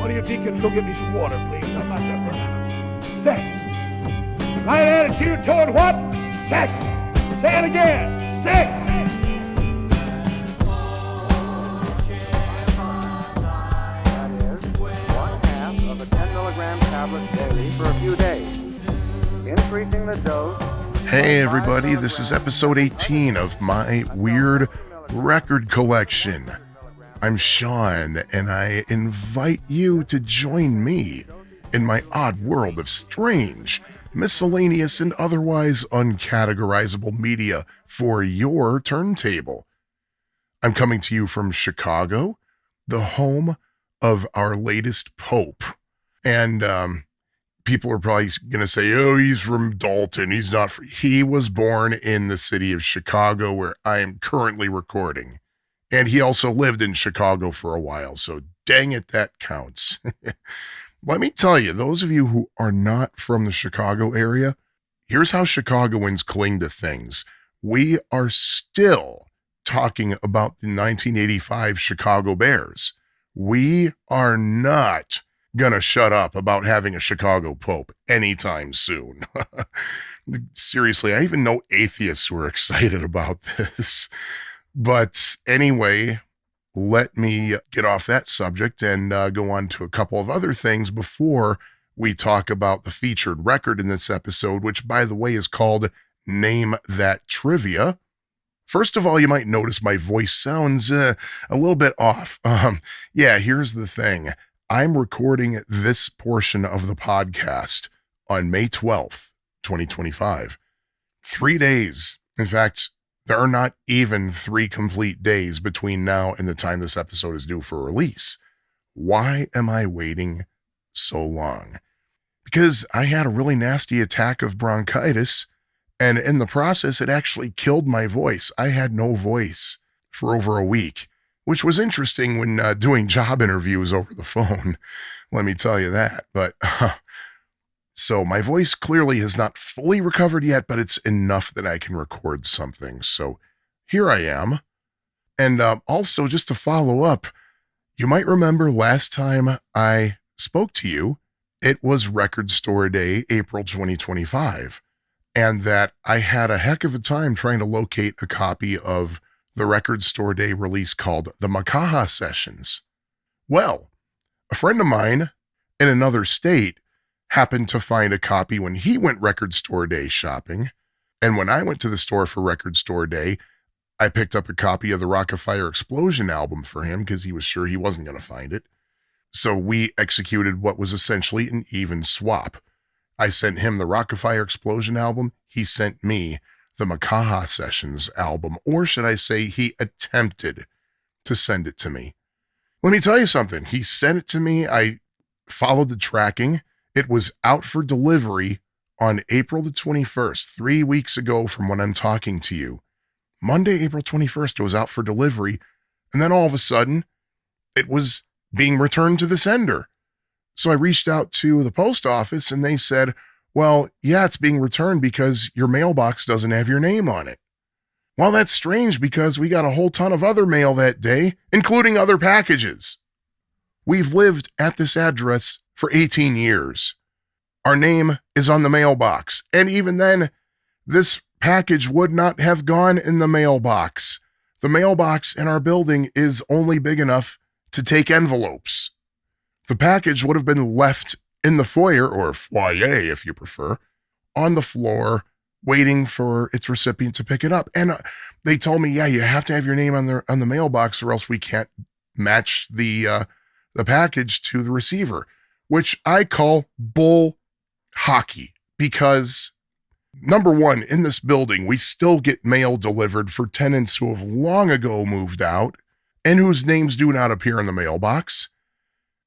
Somebody, if he can go get me some water, please. I'm not that run out. Sex. My attitude toward what? Sex. Say it again. Sex. That is 1/2 of a 10 milligram tablet daily for a few days. Increasing the dose. Hey everybody, this is episode 18 of my weird record collection. I'm Sean, and I invite you to join me in my odd world of strange, miscellaneous, and otherwise uncategorizable media for your turntable. I'm coming to you from Chicago, the home of our latest pope. And people are probably going to say, oh, he's from Dalton. He's not. He was born in the city of Chicago, where I am currently recording. And he also lived in Chicago for a while. So dang it, that counts. Let me tell you, those of you who are not from the Chicago area, here's how Chicagoans cling to things. We are still talking about the 1985 Chicago Bears. We are not going to shut up about having a Chicago Pope anytime soon. Seriously, I even know atheists who are excited about this. But anyway, let me get off that subject and go on to a couple of other things before we talk about the featured record in this episode, which, by the way, is called Name That Trivia. First of all, you might notice my voice sounds a little bit off. Here's the thing. I'm recording this portion of the podcast on May 12th, 2025. 3 days. In fact, there are not even 3 complete days between now and the time this episode is due for release. Why am I waiting so long? Because I had a really nasty attack of bronchitis, and in the process, it actually killed my voice. I had no voice for over a week, which was interesting when doing job interviews over the phone. Let me tell you that. But so my voice clearly has not fully recovered yet, but it's enough that I can record something. So here I am. And also, just to follow up, you might remember last time I spoke to you, it was Record Store Day, April 2025, and that I had a heck of a time trying to locate a copy of the Record Store Day release called The Makaha Sessions. Well, a friend of mine in another state happened to find a copy when he went Record Store Day shopping. And when I went to the store for Record Store Day, I picked up a copy of the Rockafire Explosion album for him because he was sure he wasn't going to find it. So we executed what was essentially an even swap. I sent him the Rockafire Explosion album. He sent me the Makaha Sessions album, or should I say he attempted to send it to me. Let me tell you something. He sent it to me. I followed the tracking. It was out for delivery on April the 21st, 3 weeks ago from when I'm talking to you. Monday, April 21st, it was out for delivery. And then all of a sudden, it was being returned to the sender. So I reached out to the post office and they said, well, yeah, it's being returned because your mailbox doesn't have your name on it. Well, that's strange because we got a whole ton of other mail that day, including other packages. We've lived at this address for 18 years. Our name is on the mailbox. And even then, this package would not have gone in the mailbox. The mailbox in our building is only big enough to take envelopes. The package would have been left in the foyer, or foyer if you prefer, on the floor, waiting for its recipient to pick it up. And they told me, yeah, you have to have your name on the mailbox or else we can't match the package to the receiver, which I call bull hockey because, number one, in this building, we still get mail delivered for tenants who have long ago moved out and whose names do not appear in the mailbox.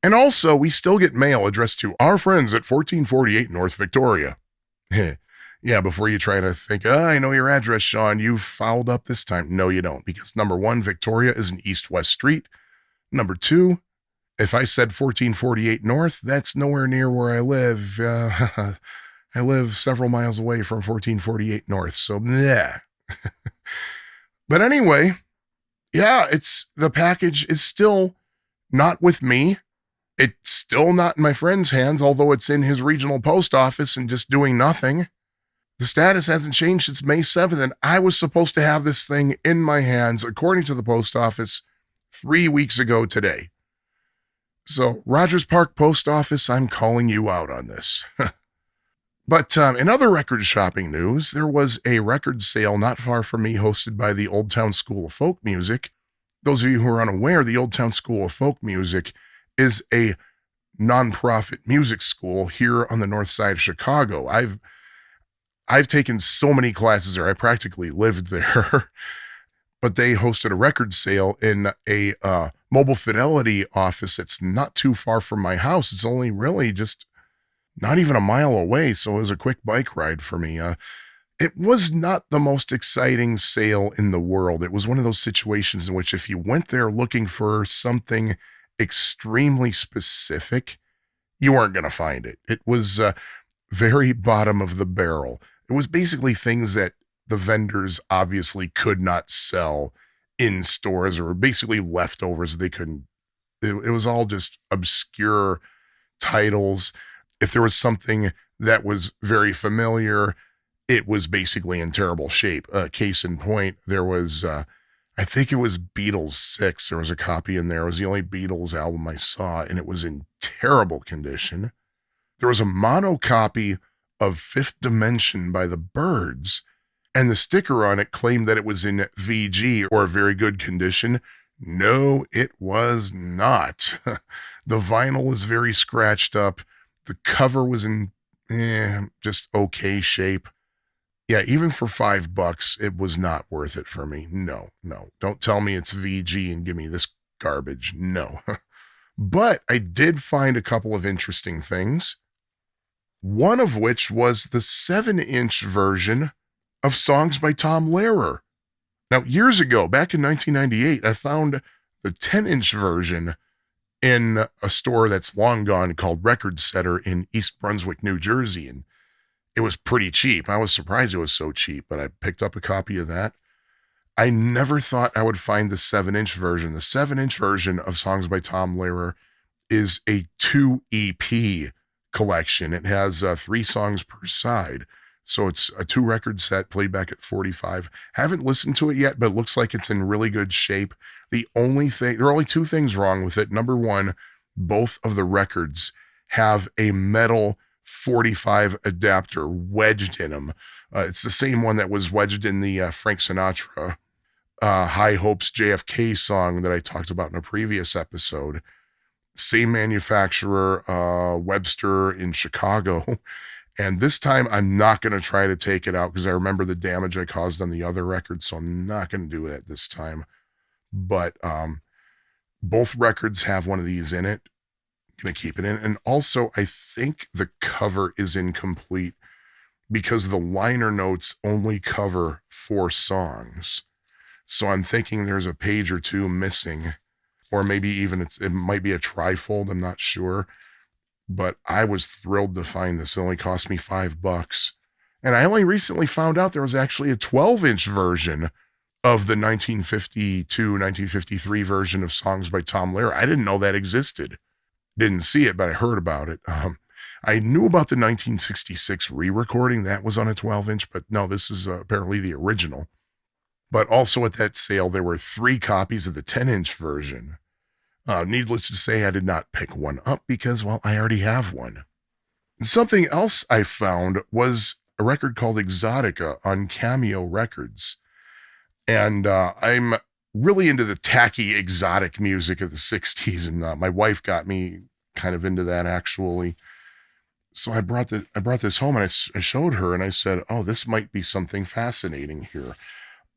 And also, we still get mail addressed to our friends at 1448 North Victoria. Yeah, before you try to think, I know your address, Sean, you fouled up this time. No, you don't, because number one, Victoria is an east-west street. Number two, if I said 1448 North, that's nowhere near where I live. I live several miles away from 1448 North, so yeah. But anyway, yeah, the package is still not with me. It's still not in my friend's hands, although it's in his regional post office and just doing nothing. The status hasn't changed since May 7th, and I was supposed to have this thing in my hands, according to the post office, 3 weeks ago today. So, Rogers Park Post Office, I'm calling you out on this. But in other record shopping news, there was a record sale not far from me hosted by the Old Town School of Folk Music. Those of you who are unaware, the Old Town School of Folk Music is a nonprofit music school here on the north side of Chicago. I've taken so many classes there. I practically lived there. But they hosted a record sale in a Mobile Fidelity office that's not too far from my house. It's only really just not even a mile away, so it was a quick bike ride for me. It was not the most exciting sale in the world. It was one of those situations in which if you went there looking for something extremely specific, you weren't going to find it. It was very bottom of the barrel. It was basically things that the vendors obviously could not sell in stores, or basically leftovers they couldn't. It was all just obscure titles. If there was something that was very familiar, it was basically in terrible shape. Case in point, there was, I think it was Beatles 6. There was a copy in there. It was the only Beatles album I saw, and it was in terrible condition. There was a mono copy of Fifth Dimension by the Byrds, and the sticker on it claimed that it was in VG, or very good condition. No, it was not. The vinyl was very scratched up. The cover was in just okay shape. Yeah, even for $5, it was not worth it for me. No. Don't tell me it's VG and give me this garbage. No. But I did find a couple of interesting things. One of which was the 7-inch version of songs by Tom Lehrer. Now, years ago, back in 1998, I found the 10-inch version in a store that's long gone called Record Setter in East Brunswick, New Jersey, and it was pretty cheap. I was surprised it was so cheap, but I picked up a copy of that. I never thought I would find the 7-inch version. The 7-inch version of songs by Tom Lehrer is a 2 EP collection. It has 3 songs per side. So it's a 2-record set played back at 45. Haven't listened to it yet, but it looks like it's in really good shape. There are only 2 things wrong with it. Number one, both of the records have a metal 45 adapter wedged in them. It's the same one that was wedged in the Frank Sinatra High Hopes JFK song that I talked about in a previous episode. Same manufacturer, Webster in Chicago. And this time I'm not going to try to take it out because I remember the damage I caused on the other record, so I'm not going to do that this time. But both records have one of these in it. I'm going to keep it in. And also, I think the cover is incomplete because the liner notes only cover 4 songs. So I'm thinking there's a page or 2 missing, or maybe even it might be a trifold. I'm not sure. But I was thrilled to find this. It only cost me $5. And I only recently found out there was actually a 12-inch version of the 1952, 1953 version of songs by Tom Lehrer. I didn't know that existed. Didn't see it, but I heard about it. I knew about the 1966 re-recording. That was on a 12-inch, but no, this is apparently the original. But also at that sale, there were 3 copies of the 10-inch version. Needless to say, I did not pick one up because, well, I already have one. Something else I found was a record called Exotica on Cameo Records. And I'm really into the tacky exotic music of the 60s, and my wife got me kind of into that, actually. So I brought this home, and I showed her, and I said, oh, this might be something fascinating here.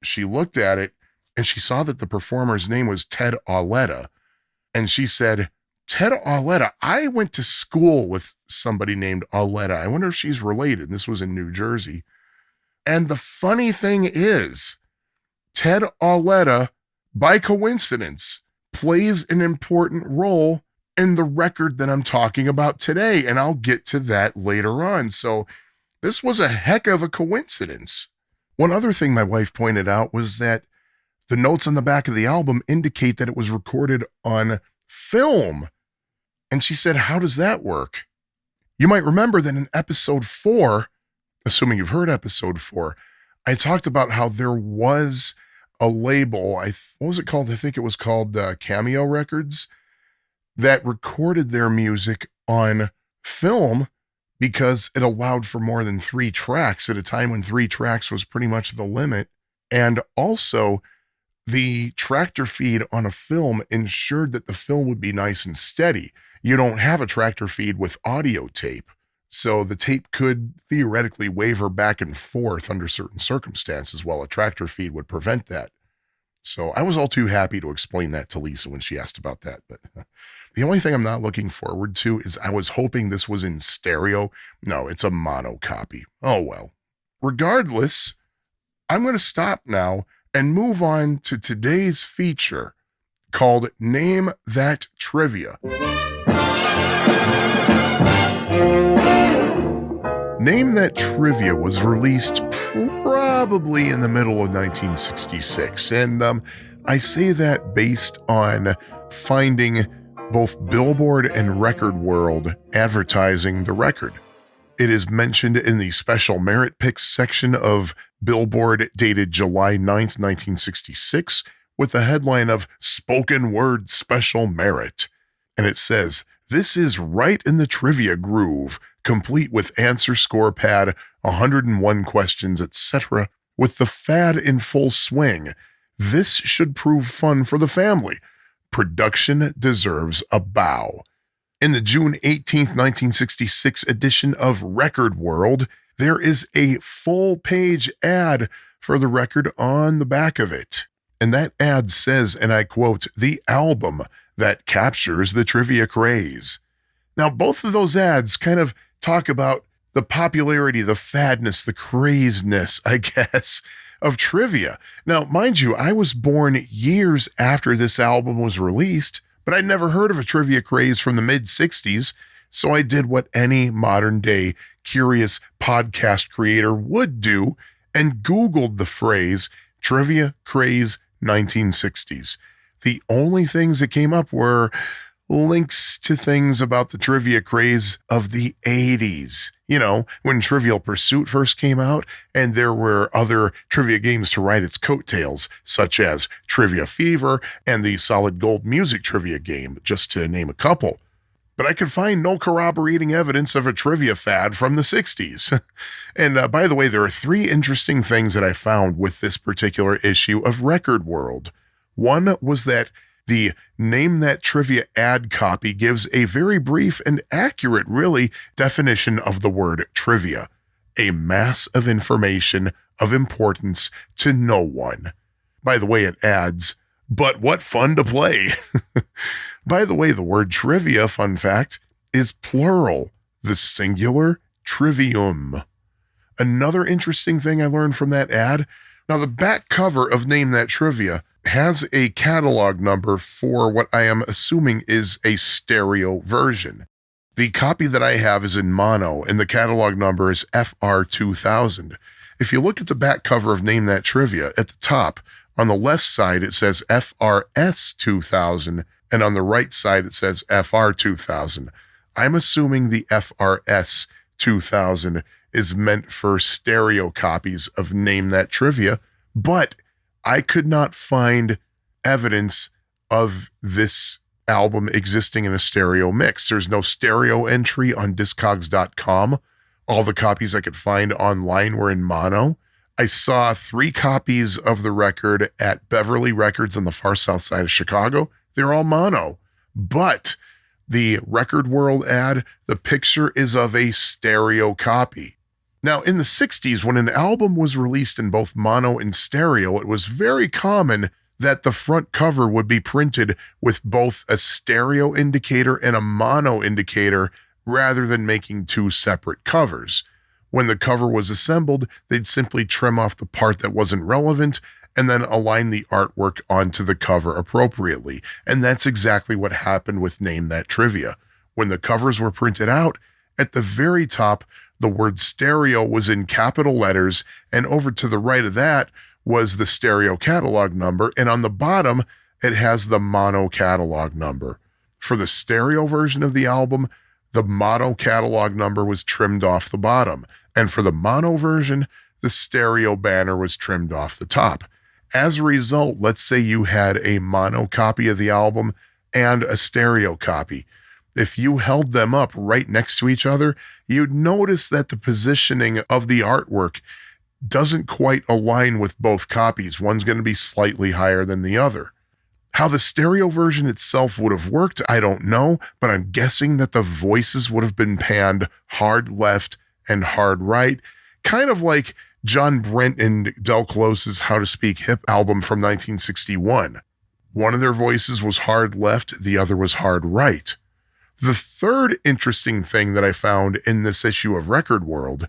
She looked at it, and she saw that the performer's name was Ted Auletta. And she said, Ted Auletta, I went to school with somebody named Auletta. I wonder if she's related. And this was in New Jersey. And the funny thing is, Ted Auletta, by coincidence, plays an important role in the record that I'm talking about today. And I'll get to that later on. So this was a heck of a coincidence. One other thing my wife pointed out was that the notes on the back of the album indicate that it was recorded on film. And she said, how does that work? You might remember that in episode 4, assuming you've heard episode 4, I talked about how there was a label, what was it called? I think it was called Cameo Records, that recorded their music on film because it allowed for more than 3 tracks at a time when 3 tracks was pretty much the limit. And also, the tractor feed on a film ensured that the film would be nice and steady. You don't have a tractor feed with audio tape, so the tape could theoretically waver back and forth under certain circumstances, while a tractor feed would prevent that. So I was all too happy to explain that to Lisa when she asked about that. But the only thing I'm not looking forward to is I was hoping this was in stereo. No, it's a mono copy. Oh well. Regardless, I'm going to stop now and move on to today's feature called Name That Trivia. Name That Trivia was released probably in the middle of 1966, and I say that based on finding both Billboard and Record World advertising the record. It is mentioned in the special merit picks section of Billboard dated July 9th, 1966, with the headline of Spoken Word Special Merit. And it says, "This is right in the trivia groove, complete with answer score pad, 101 questions, etc., with the fad in full swing. This should prove fun for the family. Production deserves a bow." In the June 18th, 1966 edition of Record World, there is a full-page ad for the record on the back of it. And that ad says, and I quote, "The album that captures the trivia craze." Now, both of those ads kind of talk about the popularity, the fadness, the craziness, I guess, of trivia. Now, mind you, I was born years after this album was released, but I'd never heard of a trivia craze from the mid-60s, so I did what any modern-day curious podcast creator would do and Googled the phrase trivia craze 1960s. The only things that came up were links to things about the trivia craze of the 80s. You know, when Trivial Pursuit first came out, and there were other trivia games to ride its coattails, such as Trivia Fever and the Solid Gold Music Trivia game, just to name a couple. But I could find no corroborating evidence of a trivia fad from the 60s. And by the way, there are 3 interesting things that I found with this particular issue of Record World. One was that the Name That Trivia ad copy gives a very brief and accurate, really, definition of the word trivia. A mass of information of importance to no one. By the way, it adds, "But what fun to play." By the way, the word trivia, fun fact, is plural, the singular trivium. Another interesting thing I learned from that ad, now the back cover of Name That Trivia has a catalog number for what I am assuming is a stereo version. The copy that I have is in mono, and the catalog number is FR2000. If you look at the back cover of Name That Trivia, at the top, on the left side it says FRS2000, and on the right side it says FR2000. I'm assuming the FRS2000 is meant for stereo copies of Name That Trivia, but I could not find evidence of this album existing in a stereo mix. There's no stereo entry on Discogs.com. All the copies I could find online were in mono. I saw 3 copies of the record at Beverly Records on the far south side of Chicago. They're all mono. But the Record World ad, the picture is of a stereo copy. Now, in the 60s, when an album was released in both mono and stereo, it was very common that the front cover would be printed with both a stereo indicator and a mono indicator rather than making 2 separate covers. When the cover was assembled, they'd simply trim off the part that wasn't relevant and then align the artwork onto the cover appropriately. And that's exactly what happened with Name That Trivia. When the covers were printed out, at the very top, the word stereo was in capital letters, and over to the right of that was the stereo catalog number, and on the bottom, it has the mono catalog number. For the stereo version of the album, the mono catalog number was trimmed off the bottom, and for the mono version, the stereo banner was trimmed off the top. As a result, let's say you had a mono copy of the album and a stereo copy. If you held them up right next to each other, you'd notice that the positioning of the artwork doesn't quite align with both copies. One's going to be slightly higher than the other. How the stereo version itself would have worked, I don't know, but I'm guessing that the voices would have been panned hard left and hard right, kind of like John Brent and Del Close's How to Speak Hip album from 1961. One of their voices was hard left, the other was hard right. The third interesting thing that I found in this issue of Record World,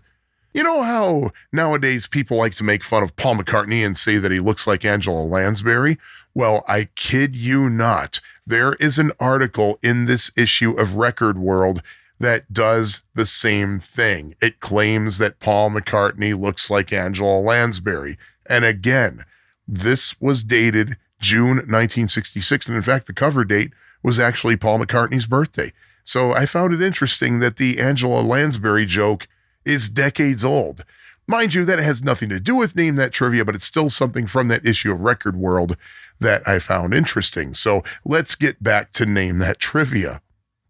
you know how nowadays people like to make fun of Paul McCartney and say that he looks like Angela Lansbury? Well, I kid you not. There is an article in this issue of Record World that does the same thing. It claims that Paul McCartney looks like Angela Lansbury. And again, this was dated June 1966. And in fact, the cover date was actually Paul McCartney's birthday. So I found it interesting that the Angela Lansbury joke is decades old. Mind you, that has nothing to do with Name That Trivia, but it's still something from that issue of Record World that I found interesting. So let's get back to Name That Trivia.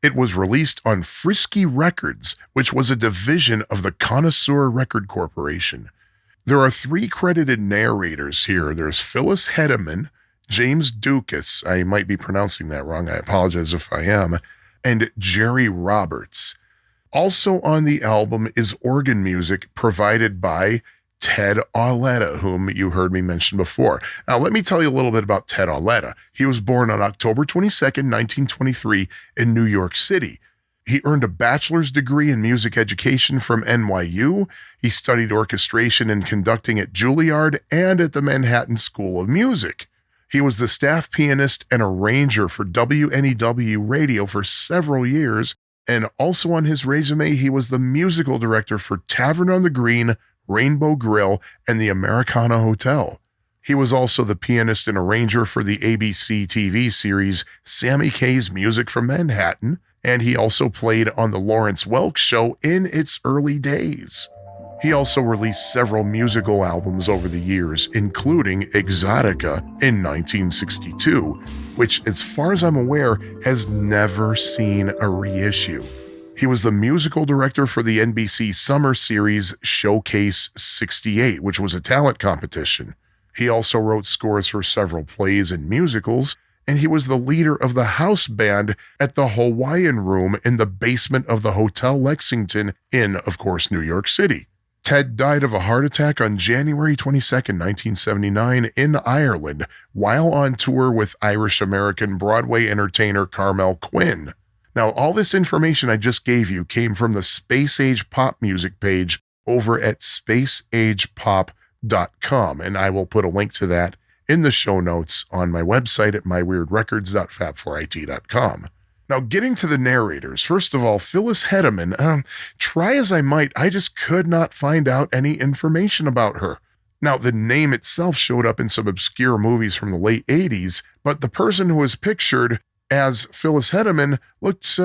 It was released on Frisky Records, which was a division of the Connoisseur Record Corporation. There are 3 credited narrators here. There's Phyllis Hedeman, James Dukas, I might be pronouncing that wrong, I apologize if I am, and Jerry Roberts. Also on the album is organ music provided by Ted Auletta, whom you heard me mention before. Now, let me tell you a little bit about Ted Auletta. He was born on October 22nd, 1923 in New York City. He earned a bachelor's degree in music education from NYU. He studied orchestration and conducting at Juilliard and at the Manhattan School of Music. He was the staff pianist and arranger for WNEW Radio for several years, and also on his resume, he was the musical director for Tavern on the Green, Rainbow Grill, and the Americana Hotel. He was also the pianist and arranger for the ABC TV series Sammy Kaye's Music from Manhattan, and he also played on the Lawrence Welk Show in its early days. He also released several musical albums over the years, including Exotica in 1962, which, as far as I'm aware, has never seen a reissue. He was the musical director for the NBC summer series Showcase 68, which was a talent competition. He also wrote scores for several plays and musicals, and he was the leader of the house band at the Hawaiian Room in the basement of the Hotel Lexington in, of course, New York City. Ted died of a heart attack on January 22, 1979 in Ireland while on tour with Irish-American Broadway entertainer Carmel Quinn. Now, all this information I just gave you came from the Space Age Pop music page over at spaceagepop.com, and I will put a link to that in the show notes on my website at myweirdrecords.fab4it.com. Now, getting to the narrators, first of all, Phyllis Hedeman, try as I might, I just could not find out any information about her. Now, the name itself showed up in some obscure movies from the late 80s, but the person who was pictured as Phyllis Hedeman looked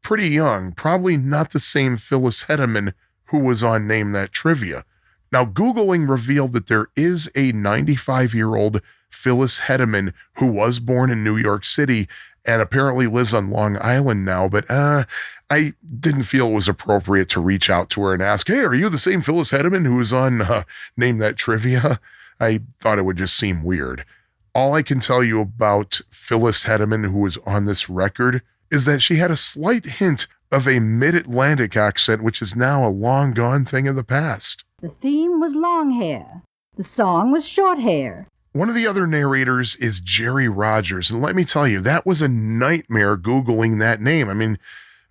pretty young, probably not the same Phyllis Hedeman who was on Name That Trivia. Now, Googling revealed that there is a 95-year-old Phyllis Hedeman who was born in New York City and apparently lives on Long Island now, but I didn't feel it was appropriate to reach out to her and ask, hey, are you the same Phyllis Hedeman who was on Name That Trivia? I thought it would just seem weird. All I can tell you about Phyllis Hedeman, who was on this record, is that she had a slight hint of a mid-Atlantic accent, which is now a long-gone thing of the past. The theme was long hair. The song was short hair. One of the other narrators is Jerry Rogers, and let me tell you, that was a nightmare Googling that name. I mean,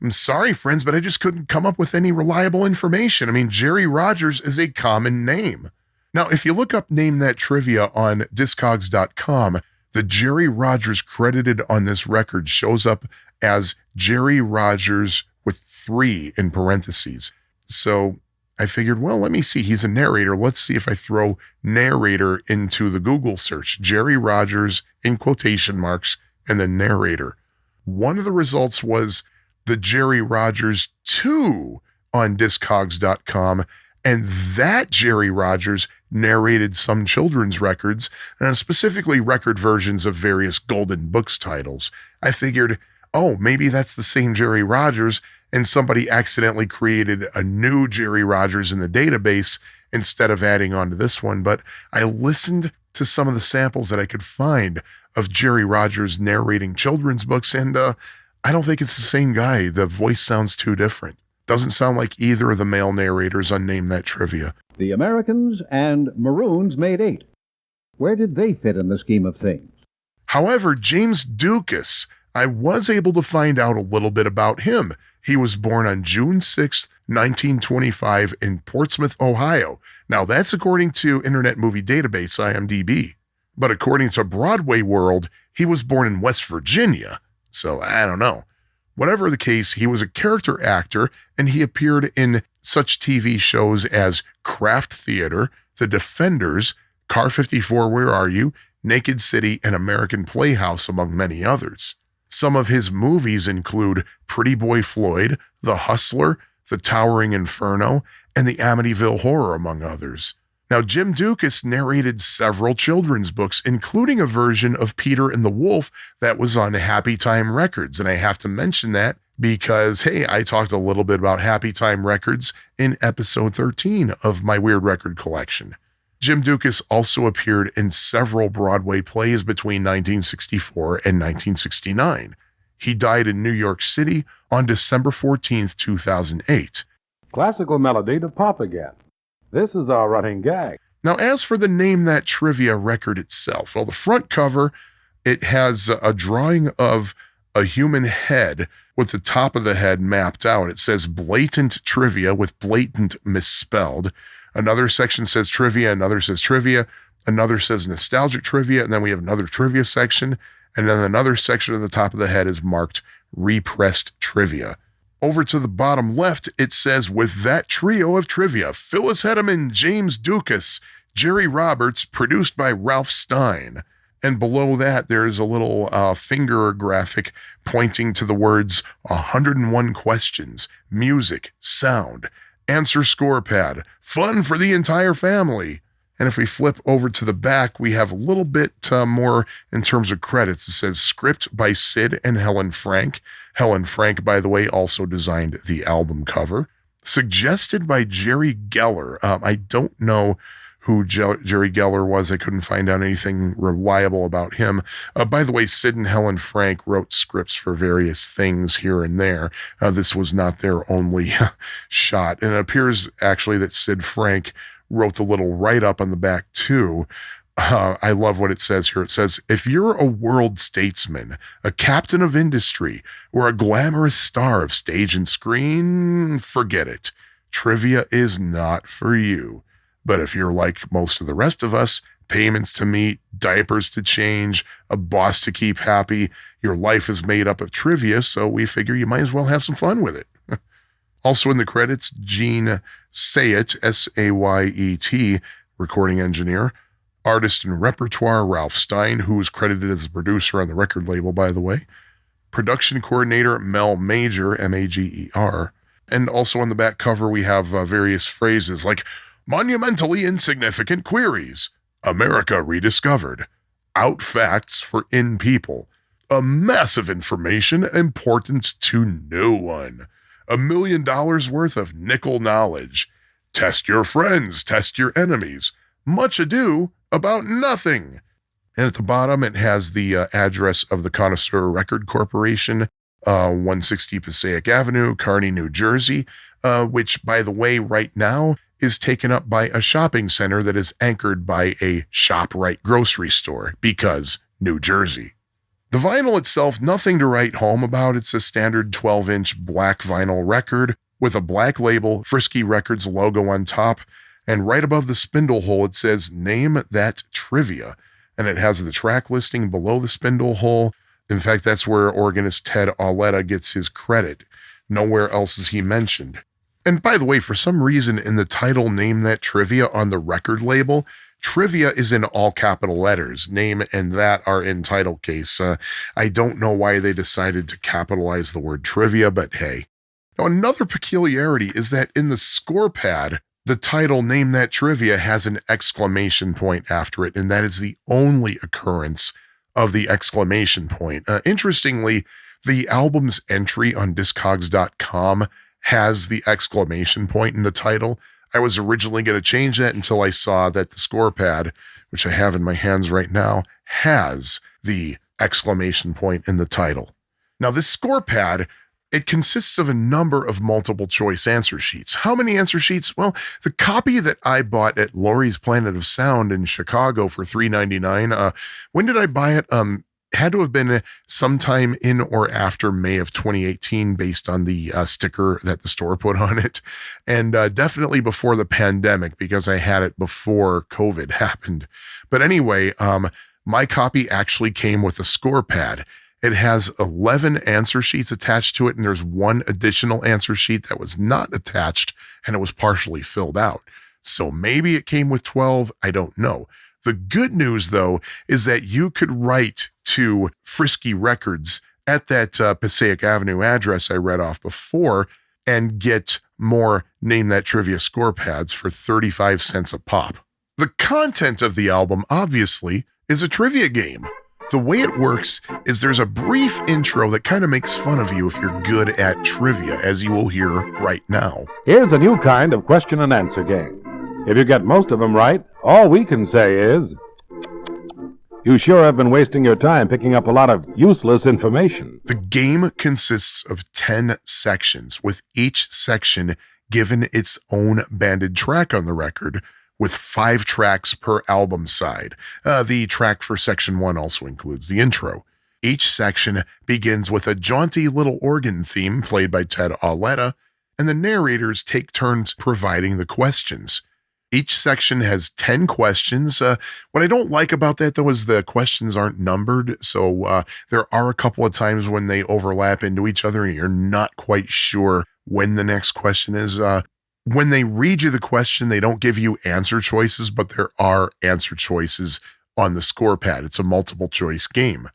I'm sorry, friends, but I just couldn't come up with any reliable information. I mean, Jerry Rogers is a common name. Now, if you look up Name That Trivia on Discogs.com, the Jerry Rogers credited on this record shows up as Jerry Rogers with 3 in parentheses. So I figured, well, let me see. He's a narrator. Let's see if I throw narrator into the Google search. Jerry Rogers in quotation marks and then narrator. One of the results was the Jerry Rogers 2 on Discogs.com, and that Jerry Rogers narrated some children's records, and specifically record versions of various Golden Books titles. I figured, oh, maybe that's the same Jerry Rogers, and somebody accidentally created a new Jerry Rogers in the database instead of adding on to this one. But I listened to some of the samples that I could find of Jerry Rogers narrating children's books, and I don't think it's the same guy. The voice sounds too different. Doesn't sound like either of the male narrators on Name That Trivia. The Americans and Maroons made 8. Where did they fit in the scheme of things? However, James Dukas, I was able to find out a little bit about him. He was born on June 6, 1925 in Portsmouth, Ohio. Now that's according to Internet Movie Database, IMDb. But according to Broadway World, he was born in West Virginia. So I don't know. Whatever the case, he was a character actor, and he appeared in such TV shows as Kraft Theater, The Defenders, Car 54, Where Are You?, Naked City, and American Playhouse, among many others. Some of his movies include Pretty Boy Floyd, The Hustler, The Towering Inferno, and The Amityville Horror, among others. Now, Jim Dukas narrated several children's books, including a version of Peter and the Wolf that was on Happy Time Records. And I have to mention that because, hey, I talked a little bit about Happy Time Records in episode 13 of my Weird Record Collection. Jim Dukas also appeared in several Broadway plays between 1964 and 1969. He died in New York City on December 14th, 2008. Classical melody to pop again. This is our running gag. Now, as for the Name That Trivia record itself, well, the front cover, it has a drawing of a human head with the top of the head mapped out. It says blatant trivia with blatant misspelled. Another section says trivia, another says trivia, another says nostalgic trivia, and then we have another trivia section, and then another section at the top of the head is marked repressed trivia. Over to the bottom left, it says, with that trio of trivia, Phyllis Hedeman, James Dukas, Jerry Roberts, produced by Ralph Stein. And below that, there's a little finger graphic pointing to the words 101 questions, music, sound, answer score pad, fun for the entire family. And if we flip over to the back, we have a little bit more in terms of credits. It says script by Sid and Helen Frank. Helen Frank, by the way, also designed the album cover. Suggested by Jerry Geller. I don't know who Jerry Geller was. I couldn't find out anything reliable about him. By the way, Sid and Helen Frank wrote scripts for various things here and there. This was not their only shot. And it appears actually that Sid Frank wrote a little write-up on the back too. I love what it says here. It says, if you're a world statesman, a captain of industry, or a glamorous star of stage and screen, forget it. Trivia is not for you. But if you're like most of the rest of us, payments to meet, diapers to change, a boss to keep happy, your life is made up of trivia, so we figure you might as well have some fun with it. Also in the credits, Gene Sayet, S-A-Y-E-T, recording engineer, artist and repertoire, Ralph Stein, who was credited as the producer on the record label, by the way, production coordinator, Mel Major, M-A-G-E-R, and also on the back cover, we have various phrases like monumentally insignificant queries, America rediscovered, out facts for in people, a massive information important to no one, $1 million worth of nickel knowledge. Test your friends, test your enemies. Much ado about nothing. And at the bottom, it has the address of the Connoisseur Record Corporation, 160 Passaic Avenue, Kearney, New Jersey, which, by the way, right now is taken up by a shopping center that is anchored by a ShopRite grocery store because New Jersey. The vinyl itself, nothing to write home about. It's a standard 12-inch black vinyl record with a black label, Frisky Records logo on top, and right above the spindle hole it says, Name That Trivia, and it has the track listing below the spindle hole. In fact, that's where organist Ted Auletta gets his credit. Nowhere else is he mentioned. And by the way, for some reason in the title Name That Trivia on the record label, Trivia is in all capital letters. Name and that are in title case. I don't know why they decided to capitalize the word trivia, but hey. Now, another peculiarity is that in the score pad, the title Name That Trivia has an exclamation point after it, and that is the only occurrence of the exclamation point. Interestingly, the album's entry on Discogs.com has the exclamation point in the title. I was originally going to change that until I saw that the score pad, which I have in my hands right now, has the exclamation point in the title. Now, this score pad, it consists of a number of multiple choice answer sheets. How many answer sheets? Well, the copy that I bought at Laurie's Planet of Sound in Chicago for $3.99. When did I buy it? Had to have been sometime in or after May of 2018 based on the sticker that the store put on it. And definitely before the pandemic because I had it before COVID happened. But anyway, my copy actually came with a score pad. It has 11 answer sheets attached to it, and there's one additional answer sheet that was not attached, and it was partially filled out. So maybe it came with 12, I don't know. The good news, though, is that you could write to Frisky Records at that Passaic Avenue address I read off before and get more Name That Trivia score pads for 35 cents a pop. The content of the album, obviously, is a trivia game. The way it works is there's a brief intro that kind of makes fun of you if you're good at trivia, as you will hear right now. Here's a new kind of question and answer game. If you get most of them right, all we can say is, you sure have been wasting your time picking up a lot of useless information. The game consists of 10 sections, with each section given its own banded track on the record, with 5 tracks per album side. The track for section 1 also includes the intro. Each section begins with a jaunty little organ theme played by Ted Auletta, and the narrators take turns providing the questions. Each section has 10 questions. What I don't like about that, though, is the questions aren't numbered, so there are a couple of times when they overlap into each other and you're not quite sure when the next question is. When they read you the question, they don't give you answer choices, but there are answer choices on the score pad. It's a multiple choice game.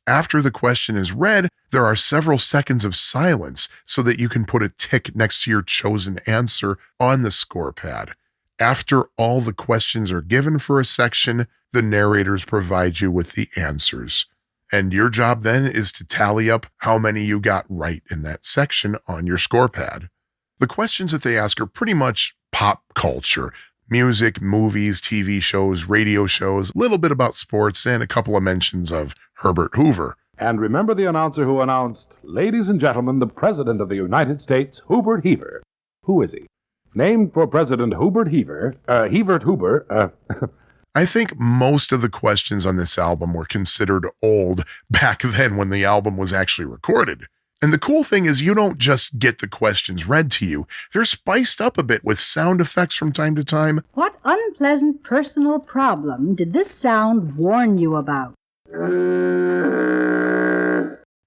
After the question is read, there are several seconds of silence so that you can put a tick next to your chosen answer on the score pad. After all the questions are given for a section, the narrators provide you with the answers. And your job then is to tally up how many you got right in that section on your score pad. The questions that they ask are pretty much pop culture, music, movies, TV shows, radio shows, a little bit about sports, and a couple of mentions of Herbert Hoover. And remember the announcer who announced, "Ladies and gentlemen, the President of the United States, Hubert Heaver." Who is he? Named for President Hubert Hoover. I think most of the questions on this album were considered old back then when the album was actually recorded. And the cool thing is you don't just get the questions read to you. They're spiced up a bit with sound effects from time to time. What unpleasant personal problem did this sound warn you about?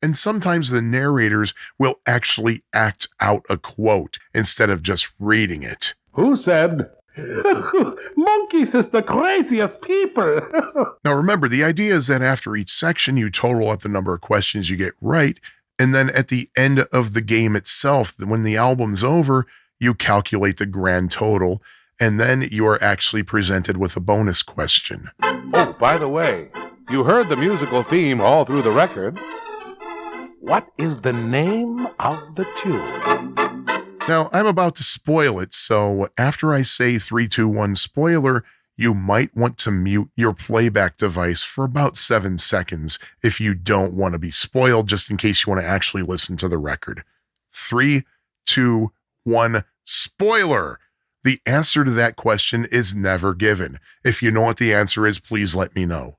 And sometimes the narrators will actually act out a quote instead of just reading it. Who said, "Monkeys is the craziest people"? Now remember, the idea is that after each section, you total up the number of questions you get right. And then at the end of the game itself, when the album's over, you calculate the grand total. And then you are actually presented with a bonus question. Oh, by the way, you heard the musical theme all through the record. What is the name of the tune? Now, I'm about to spoil it, so after I say 3, 2, 1 spoiler, you might want to mute your playback device for about 7 seconds if you don't want to be spoiled, just in case you want to actually listen to the record. 3, 2, 1, spoiler! The answer to that question is never given. If you know what the answer is, please let me know.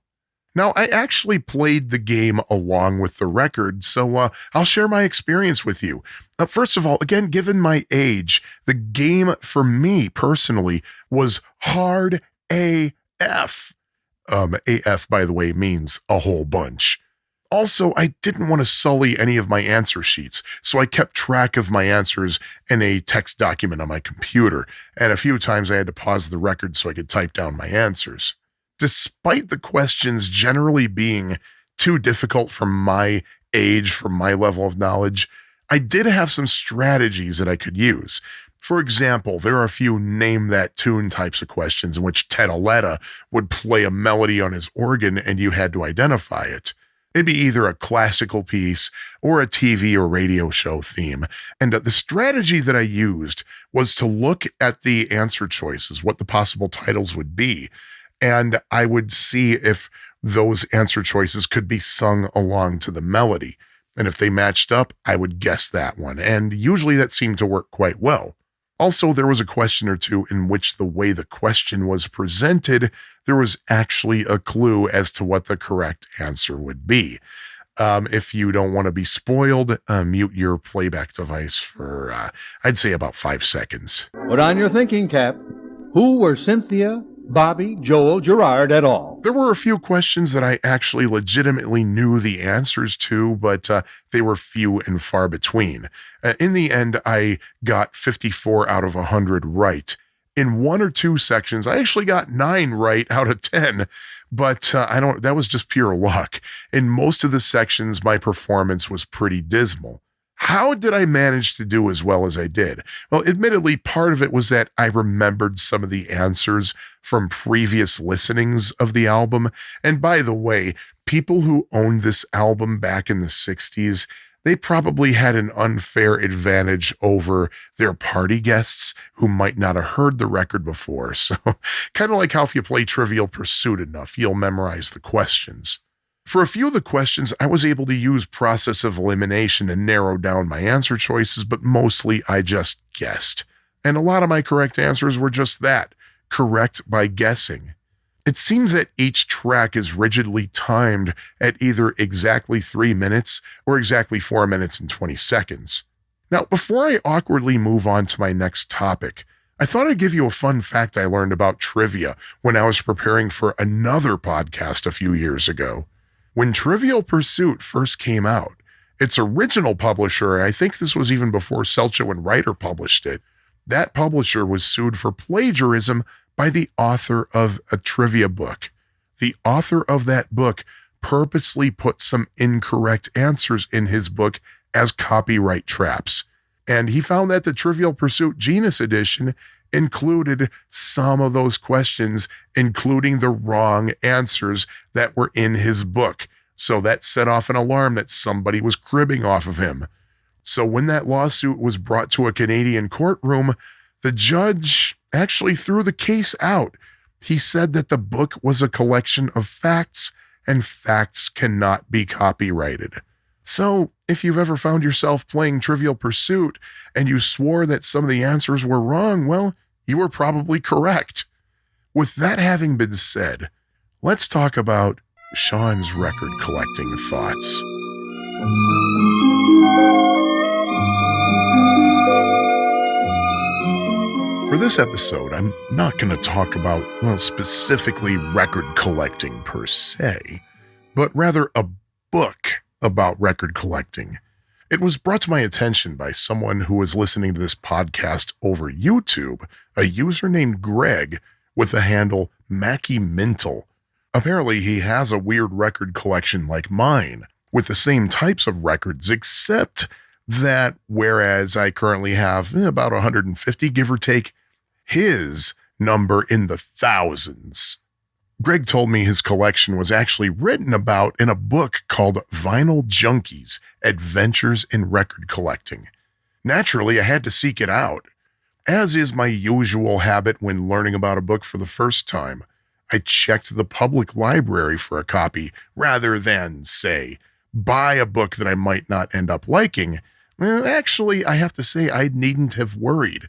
Now, I actually played the game along with the record, so I'll share my experience with you. First of all, again, given my age, the game for me personally was hard AF. AF, by the way, means a whole bunch. Also, I didn't want to sully any of my answer sheets, so I kept track of my answers in a text document on my computer, and a few times I had to pause the record so I could type down my answers. Despite the questions generally being too difficult for my age, for my level of knowledge, I did have some strategies that I could use. For example, there are a few name that tune types of questions in which Ted Aletta would play a melody on his organ and you had to identify it. It'd be either a classical piece or a TV or radio show theme. And the strategy that I used was to look at the answer choices, what the possible titles would be, and I would see if those answer choices could be sung along to the melody. And if they matched up, I would guess that one. And usually that seemed to work quite well. Also, there was a question or two in which the way the question was presented, there was actually a clue as to what the correct answer would be. If you don't want to be spoiled, mute your playback device for, I'd say about 5 seconds. Put on your thinking cap. Who were Cynthia, Bobby, Joel, Gerard et al.? There were a few questions that I actually legitimately knew the answers to, but they were few and far between. In the end, I got 54 out of 100 right. In one or two sections, I actually got 9 right out of 10, but that was just pure luck. In most of the sections, my performance was pretty dismal. How did I manage to do as well as I did? Well, admittedly, part of it was that I remembered some of the answers from previous listenings of the album. And by the way, people who owned this album back in the 60s, they probably had an unfair advantage over their party guests who might not have heard the record before. So kind of like how if you play Trivial Pursuit enough, you'll memorize the questions. For a few of the questions, I was able to use process of elimination and narrow down my answer choices, but mostly I just guessed. And a lot of my correct answers were just that, correct by guessing. It seems that each track is rigidly timed at either exactly 3 minutes or exactly 4 minutes and 20 seconds. Now, before I awkwardly move on to my next topic, I thought I'd give you a fun fact I learned about trivia when I was preparing for another podcast a few years ago. When Trivial Pursuit first came out, its original publisher, I think this was even before Selcho and Writer published it, that publisher was sued for plagiarism by the author of a trivia book. The author of that book purposely put some incorrect answers in his book as copyright traps. And he found that the Trivial Pursuit Genus Edition included some of those questions, including the wrong answers that were in his book. So that set off an alarm that somebody was cribbing off of him. So when that lawsuit was brought to a Canadian courtroom, the judge actually threw the case out. He said that the book was a collection of facts, and facts cannot be copyrighted. So if you've ever found yourself playing Trivial Pursuit and you swore that some of the answers were wrong, well, you were probably correct. With that having been said, let's talk about Sean's record collecting thoughts. For this episode, I'm not going to talk about, specifically record collecting per se, but rather a book about record collecting. It was brought to my attention by someone who was listening to this podcast over YouTube, a user named Greg with the handle Mackie Mintle. Apparently, he has a weird record collection like mine, with the same types of records, except that whereas I currently have about 150, give or take, his number in the thousands. Greg told me his collection was actually written about in a book called Vinyl Junkies, Adventures in Record Collecting. Naturally, I had to seek it out. As is my usual habit when learning about a book for the first time, I checked the public library for a copy rather than, say, buy a book that I might not end up liking. Well, actually, I have to say I needn't have worried.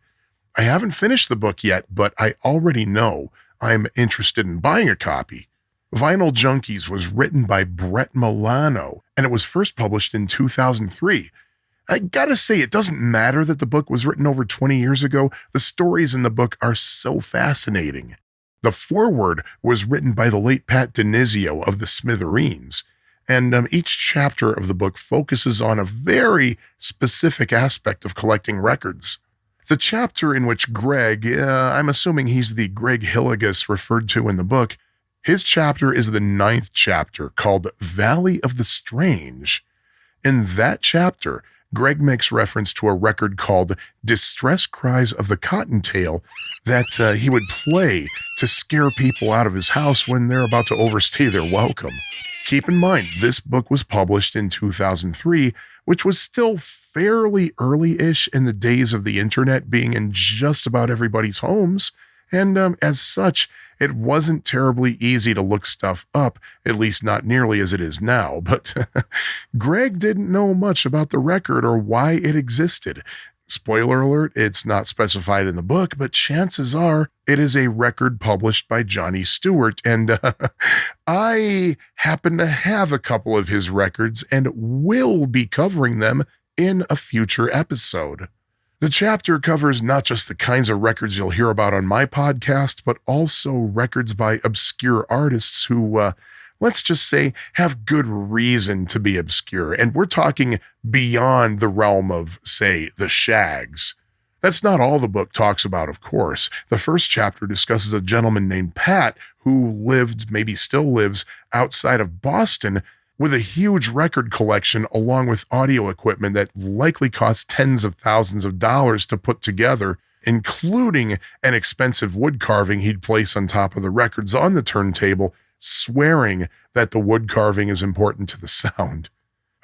I haven't finished the book yet, but I already know I'm interested in buying a copy. Vinyl Junkies was written by Brett Milano, and it was first published in 2003. I gotta say, it doesn't matter that the book was written over 20 years ago. The stories in the book are so fascinating. The foreword was written by the late Pat DiNizio of the Smithereens, And each chapter of the book focuses on a very specific aspect of collecting records. The chapter in which Greg, I'm assuming he's the Greg Hilligus referred to in the book, his chapter is the 9th chapter called Valley of the Strange. In that chapter, Greg makes reference to a record called Distress Cries of the Cottontail that he would play to scare people out of his house when they're about to overstay their welcome. Keep in mind, this book was published in 2003, which was still fairly early-ish in the days of the internet being in just about everybody's homes, and as such, it wasn't terribly easy to look stuff up, at least not nearly as it is now, but Greg didn't know much about the record or why it existed. Spoiler alert, it's not specified in the book, but chances are it is a record published by Johnny Stewart, and I happen to have a couple of his records and will be covering them in a future episode. The chapter covers not just the kinds of records you'll hear about on my podcast, but also records by obscure artists who, let's just say, have good reason to be obscure. And we're talking beyond the realm of, say, the Shags. That's not all the book talks about, of course. The first chapter discusses a gentleman named Pat who lived, maybe still lives, outside of Boston with a huge record collection along with audio equipment that likely cost tens of thousands of dollars to put together, including an expensive wood carving he'd place on top of the records on the turntable, swearing that the wood carving is important to the sound.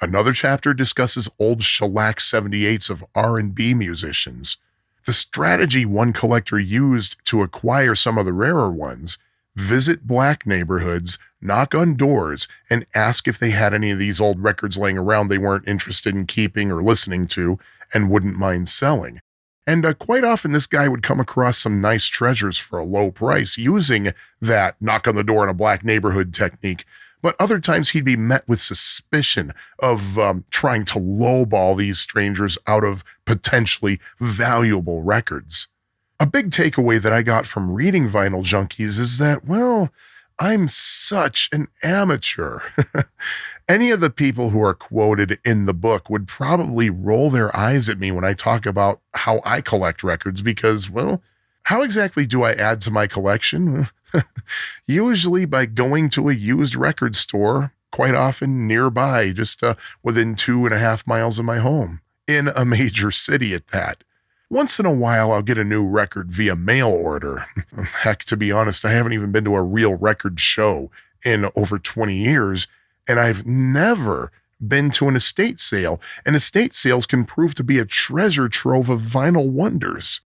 Another chapter discusses old shellac 78s of R&B musicians. The strategy one collector used to acquire some of the rarer ones: visit black neighborhoods, knock on doors, and ask if they had any of these old records laying around they weren't interested in keeping or listening to and wouldn't mind selling. And quite often this guy would come across some nice treasures for a low price using that knock on the door in a black neighborhood technique. But other times he'd be met with suspicion of trying to lowball these strangers out of potentially valuable records. A big takeaway that I got from reading Vinyl Junkies is that, well, I'm such an amateur. Any of the people who are quoted in the book would probably roll their eyes at me when I talk about how I collect records because, well, how exactly do I add to my collection? Usually by going to a used record store, quite often nearby, just within 2.5 miles of my home, in a major city at that. Once in a while, I'll get a new record via mail order. Heck, to be honest, I haven't even been to a real record show in over 20 years, and I've never been to an estate sale, and estate sales can prove to be a treasure trove of vinyl wonders.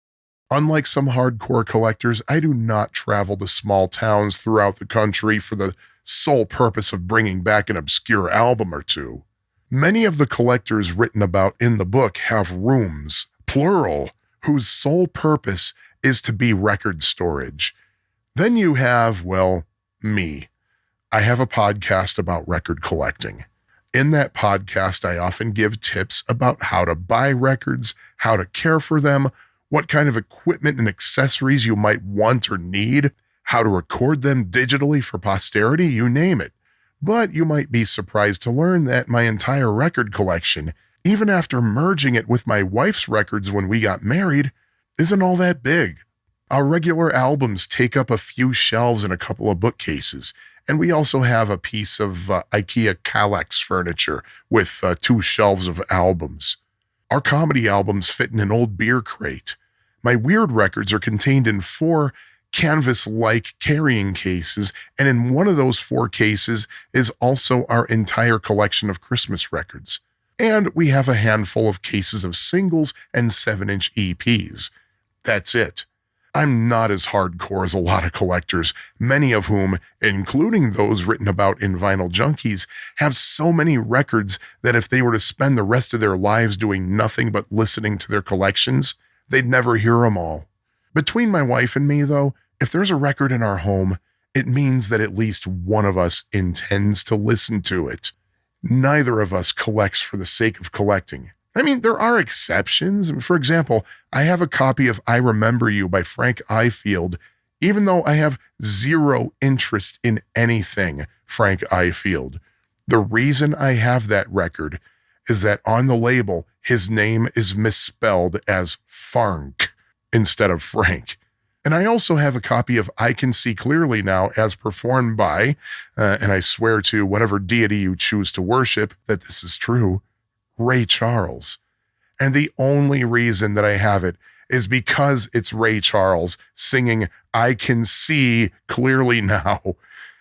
Unlike some hardcore collectors, I do not travel to small towns throughout the country for the sole purpose of bringing back an obscure album or two. Many of the collectors written about in the book have rooms, plural, whose sole purpose is to be record storage. Then you have, well, me. I have a podcast about record collecting. In that podcast, I often give tips about how to buy records, how to care for them, what kind of equipment and accessories you might want or need, how to record them digitally for posterity, you name it. But you might be surprised to learn that my entire record collection, even after merging it with my wife's records when we got married, isn't all that big. Our regular albums take up a few shelves and a couple of bookcases, and we also have a piece of IKEA Kallax furniture with 2 shelves of albums. Our comedy albums fit in an old beer crate. My weird records are contained in 4 canvas-like carrying cases, and in one of those 4 cases is also our entire collection of Christmas records. And we have a handful of cases of singles and 7-inch EPs. That's it. I'm not as hardcore as a lot of collectors, many of whom, including those written about in Vinyl Junkies, have so many records that if they were to spend the rest of their lives doing nothing but listening to their collections, they'd never hear them all. Between my wife and me, though, if there's a record in our home, it means that at least one of us intends to listen to it. Neither of us collects for the sake of collecting. I mean, there are exceptions. For example, I have a copy of I Remember You by Frank Ifield, even though I have zero interest in anything Frank Ifield. The reason I have that record is that on the label, his name is misspelled as Frank instead of Frank. And I also have a copy of I Can See Clearly Now as performed by, and I swear to whatever deity you choose to worship that this is true, Ray Charles. And the only reason that I have it is because it's Ray Charles singing I Can See Clearly Now.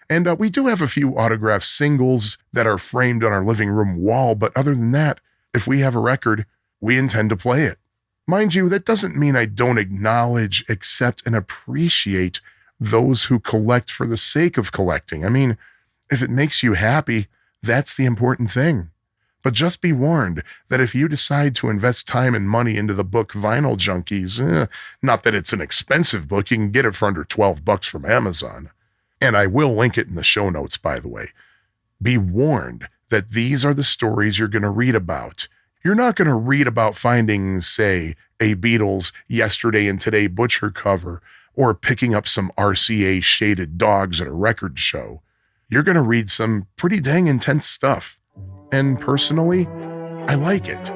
And we do have a few autographed singles that are framed on our living room wall, but other than that, if we have a record, we intend to play it. Mind you, that doesn't mean I don't acknowledge, accept, and appreciate those who collect for the sake of collecting. I mean, if it makes you happy, that's the important thing. But just be warned that if you decide to invest time and money into the book Vinyl Junkies, not that it's an expensive book, you can get it for under $12 from Amazon. And I will link it in the show notes, by the way. Be warned that these are the stories you're going to read about. You're not going to read about finding, say, a Beatles Yesterday and Today Butcher cover or picking up some RCA shaded dogs at a record show. You're going to read some pretty dang intense stuff. And personally, I like it.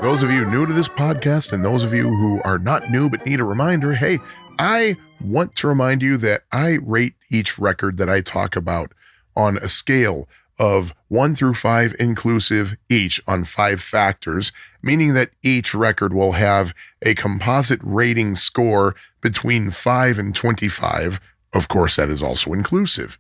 Those of you new to this podcast and those of you who are not new but need a reminder, hey, I want to remind you that I rate each record that I talk about on a scale of 1 through 5 inclusive each on 5 factors, meaning that each record will have a composite rating score between 5 and 25. Of course, that is also inclusive.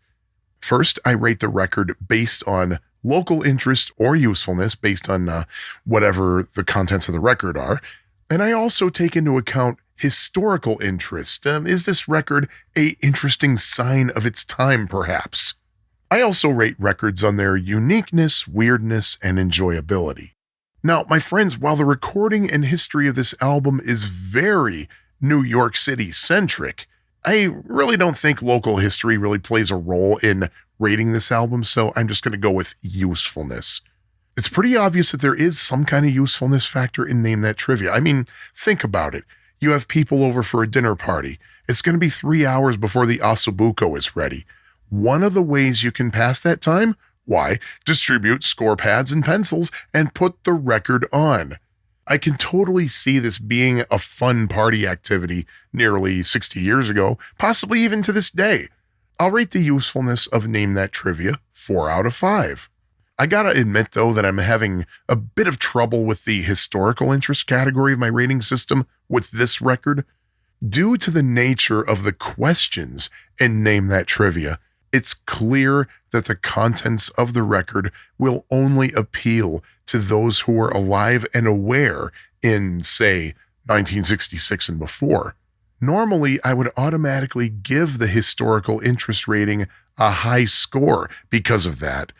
First, I rate the record based on local interest or usefulness based on whatever the contents of the record are. And I also take into account historical interest. Is this record an interesting sign of its time, perhaps? I also rate records on their uniqueness, weirdness, and enjoyability. Now, my friends, while the recording and history of this album is very New York City-centric, I really don't think local history really plays a role in rating this album, so I'm just going to go with usefulness. It's pretty obvious that there is some kind of usefulness factor in Name That Trivia. I mean, think about it. You have people over for a dinner party. It's going to be 3 hours before the ossobuco is ready. One of the ways you can pass that time? Why, distribute score pads and pencils and put the record on. I can totally see this being a fun party activity nearly 60 years ago, possibly even to this day. I'll rate the usefulness of Name That Trivia 4 out of 5. I gotta admit, though, that I'm having a bit of trouble with the historical interest category of my rating system with this record. Due to the nature of the questions in Name That Trivia, it's clear that the contents of the record will only appeal to those who were alive and aware in, say, 1966 and before. Normally, I would automatically give the historical interest rating a high score because of that.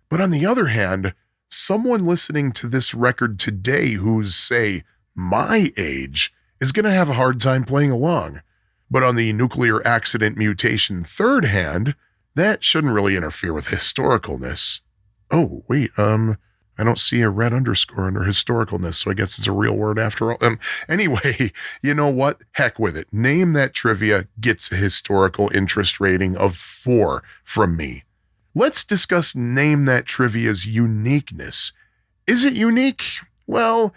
But on the other hand, someone listening to this record today who's, say, my age is going to have a hard time playing along. But on the nuclear accident mutation third hand, that shouldn't really interfere with historicalness. Oh, wait, I don't see a red underscore under historicalness, so I guess it's a real word after all. Anyway, you know what? Heck with it. Name That Trivia gets a historical interest rating of 4 from me. Let's discuss Name That Trivia's uniqueness. Is it unique? Well,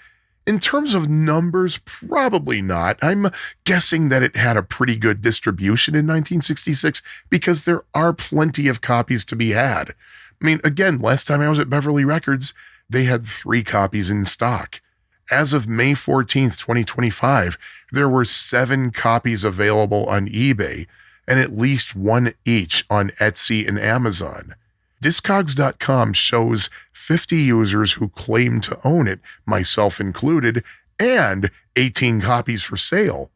in terms of numbers, probably not. I'm guessing that it had a pretty good distribution in 1966 because there are plenty of copies to be had. I mean, again, last time I was at Beverly Records, they had 3 copies in stock. As of May 14th, 2025, there were 7 copies available on eBay and at least 1 each on Etsy and Amazon. Discogs.com shows 50 users who claim to own it, myself included, and 18 copies for sale.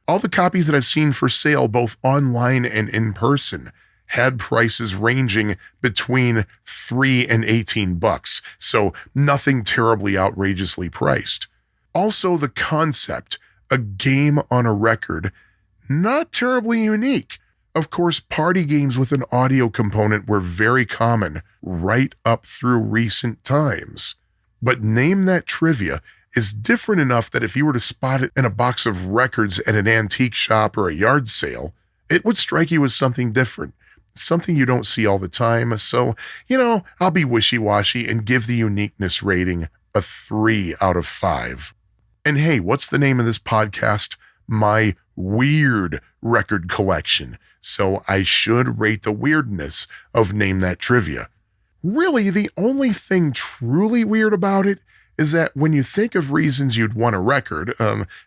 All the copies that I've seen for sale, both online and in person, had prices ranging between $3 and $18, so nothing terribly outrageously priced. Also, the concept, a game on a record, not terribly unique. Of course, party games with an audio component were very common right up through recent times. But Name That Trivia is different enough that if you were to spot it in a box of records at an antique shop or a yard sale, it would strike you as something different, something you don't see all the time. So, I'll be wishy-washy and give the uniqueness rating a 3 out of 5. And hey, what's the name of this podcast? My Weird Record Collection. So I should rate the weirdness of Name That Trivia. Really, the only thing truly weird about it is that when you think of reasons you'd want a record,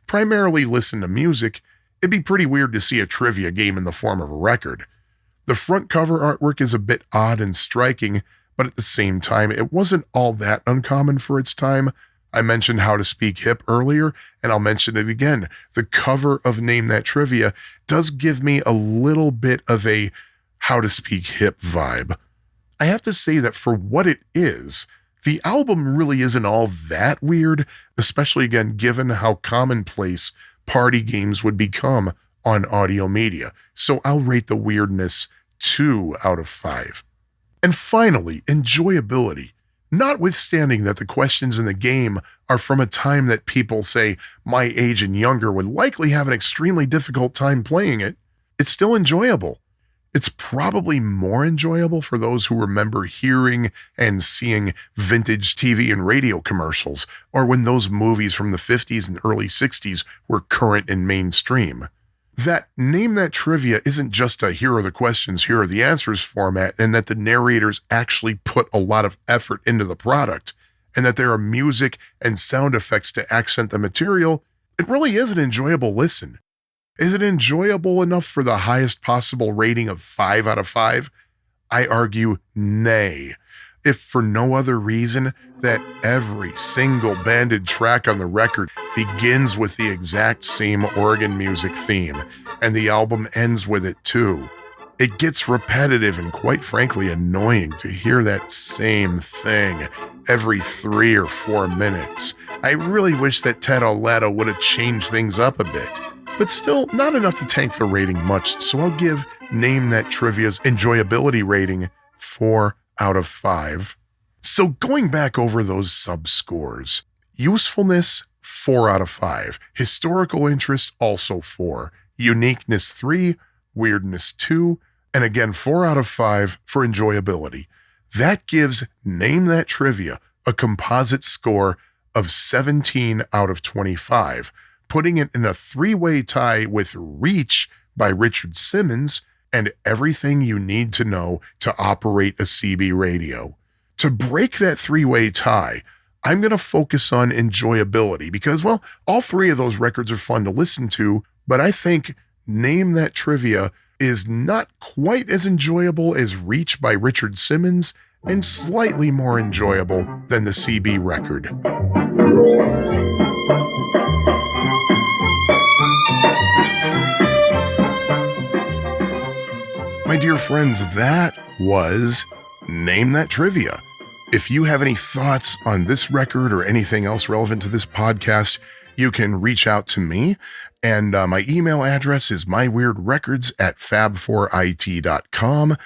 primarily listen to music, it'd be pretty weird to see a trivia game in the form of a record. The front cover artwork is a bit odd and striking, but at the same time, it wasn't all that uncommon for its time. I mentioned How to Speak Hip earlier, and I'll mention it again. The cover of Name That Trivia does give me a little bit of a How to Speak Hip vibe. I have to say that for what it is, the album really isn't all that weird, especially again, given how commonplace party games would become on audio media. So I'll rate the weirdness 2 out of 5. And finally, enjoyability. Notwithstanding that the questions in the game are from a time that people say my age and younger would likely have an extremely difficult time playing it, it's still enjoyable. It's probably more enjoyable for those who remember hearing and seeing vintage TV and radio commercials, or when those movies from the 50s and early 60s were current and mainstream. That Name That Trivia isn't just a here are the questions, here are the answers format, and that the narrators actually put a lot of effort into the product, and that there are music and sound effects to accent the material, it really is an enjoyable listen. Is it enjoyable enough for the highest possible rating of 5 out of 5? I argue nay. If for no other reason that every single banded track on the record begins with the exact same organ music theme, and the album ends with it too. It gets repetitive and quite frankly annoying to hear that same thing every 3 or 4 minutes. I really wish that Ted Olato would have changed things up a bit. But still, not enough to tank the rating much, so I'll give Name That Trivia's enjoyability rating 4 out of 5. So going back over those sub-scores, usefulness, 4 out of 5. Historical interest, also 4. Uniqueness, 3. Weirdness, 2. And again, 4 out of 5 for enjoyability. That gives Name That Trivia a composite score of 17 out of 25. Putting it in a 3-way tie with Reach by Richard Simmons and Everything You Need to Know to Operate a CB Radio. To break that 3-way tie, I'm going to focus on enjoyability because, well, all 3 of those records are fun to listen to, but I think Name That Trivia is not quite as enjoyable as Reach by Richard Simmons and slightly more enjoyable than the CB record. My dear friends, that was Name That Trivia. If you have any thoughts on this record or anything else relevant to this podcast, you can reach out to me. And my email address is myweirdrecords@fab4it.com.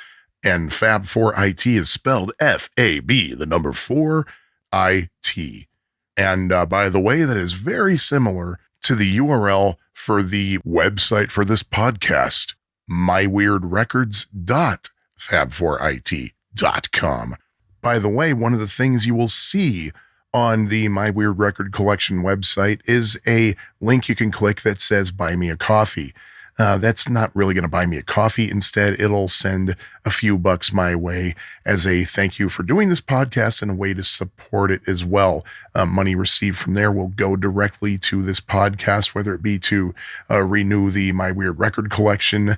And Fab4IT is spelled F-A-B, the number 4, I-T. And by the way, that is very similar to the URL for the website for this podcast, myweirdrecords.fab4it.com. By the way, one of the things you will see on the My Weird Record Collection website is a link you can click that says Buy Me a Coffee. That's not really going to buy me a coffee. Instead, it'll send a few bucks my way as a thank you for doing this podcast and a way to support it as well. Money received from there will go directly to this podcast, whether it be to renew the My Weird Record Collection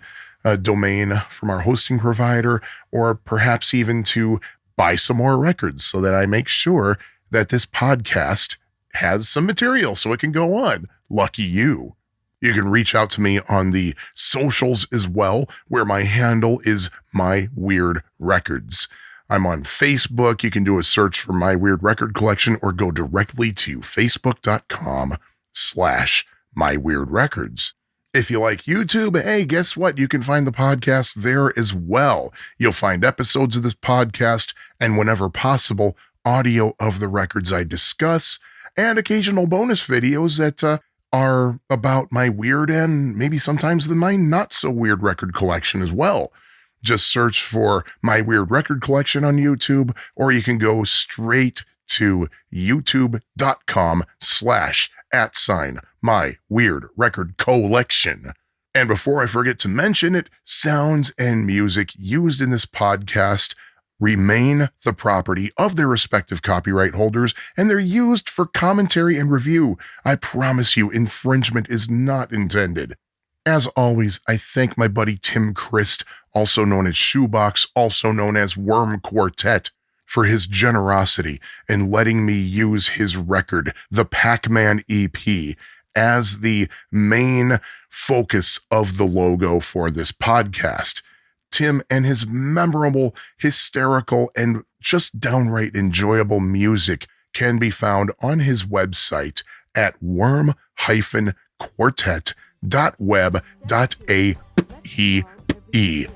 domain from our hosting provider, or perhaps even to buy some more records so that I make sure that this podcast has some material so it can go on. Lucky you. You can reach out to me on the socials as well, where my handle is My Weird Records. I'm on Facebook. You can do a search for My Weird Record Collection or go directly to facebook.com/My Weird Records. If you like YouTube, hey, guess what? You can find the podcast there as well. You'll find episodes of this podcast and whenever possible, audio of the records I discuss, and occasional bonus videos that are about my weird and maybe sometimes my not so weird record collection as well. Just search for My Weird Record Collection on YouTube, or you can go straight to youtube.com/@My Weird Record Collection. And before I forget to mention it, sounds and music used in this podcast remain the property of their respective copyright holders, and they're used for commentary and review. I promise you, infringement is not intended. As always, I thank my buddy Tim Christ, also known as Shoebox, also known as Worm Quartet, for his generosity in letting me use his record, the Pac-Man EP, as the main focus of the logo for this podcast. Tim and his memorable, hysterical, and just downright enjoyable music can be found on his website at worm-quartet.web.ae.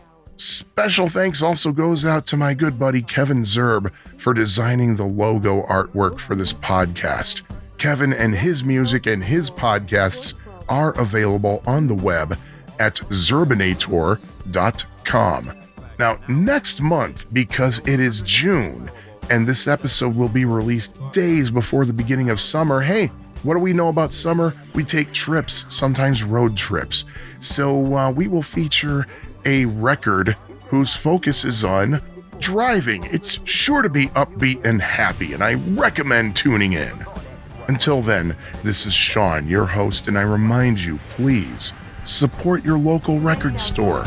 Special thanks also goes out to my good buddy Kevin Zerb for designing the logo artwork for this podcast. Kevin and his music and his podcasts are available on the web at zerbinator.com. Now, next month, because it is June, and this episode will be released days before the beginning of summer, hey, what do we know about summer? We take trips, sometimes road trips. So we will feature a record whose focus is on driving. It's sure to be upbeat and happy, and I recommend tuning in. Until then, this is Sean, your host, and I remind you, please support your local record store.